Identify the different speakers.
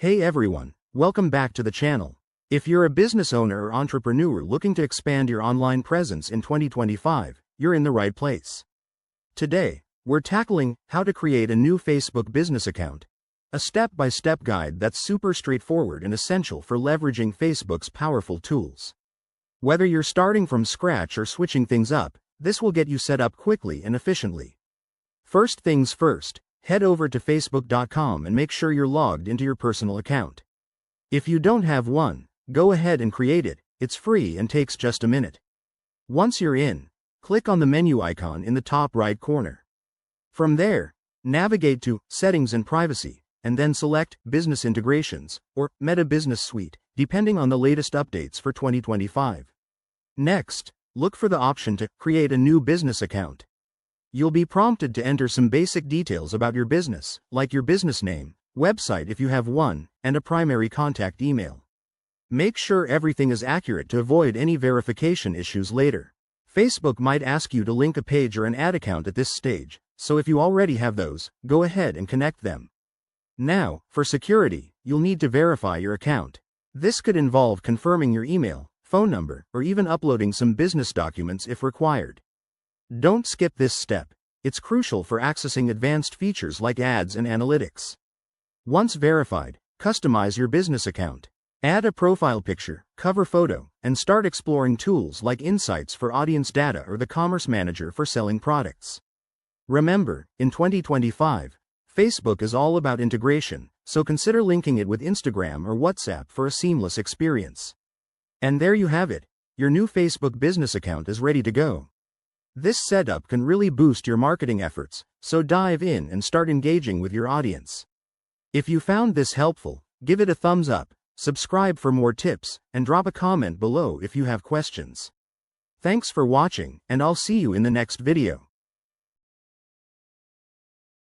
Speaker 1: Hey everyone, welcome back to the channel. If you're a business owner or entrepreneur looking to expand your online presence in 2025, you're in the right place. Today, we're tackling how to create a new Facebook business account. A step-by-step guide that's super straightforward and essential for leveraging Facebook's powerful tools. Whether you're starting from scratch or switching things up, this will get you set up quickly and efficiently. First things first, head over to facebook.com and make sure you're logged into your personal account. If you don't have one, go ahead and create it. It's free and takes just a minute. Once you're in, click on the menu icon in the top right corner. From there, navigate to Settings and Privacy, and then select Business Integrations, or Meta Business Suite, depending on the latest updates for 2025. Next, look for the option to Create a new business account. You'll be prompted to enter some basic details about your business, like your business name, website if you have one, and a primary contact email. Make sure everything is accurate to avoid any verification issues later. Facebook might ask you to link a page or an ad account at this stage, so if you already have those, go ahead and connect them. Now, for security, you'll need to verify your account. This could involve confirming your email, phone number, or even uploading some business documents if required. Don't skip this step. It's crucial for accessing advanced features like ads and analytics. Once verified, customize your business account. Add a profile picture, cover photo, and start exploring tools like Insights for audience data or the Commerce Manager for selling products. Remember, in 2025, Facebook is all about integration, so consider linking it with Instagram or WhatsApp for a seamless experience. And there you have it. Your new Facebook business account is ready to go. This setup can really boost your marketing efforts, so dive in and start engaging with your audience. If you found this helpful, give it a thumbs up, subscribe for more tips, and drop a comment below if you have questions. Thanks for watching, and I'll see you in the next video.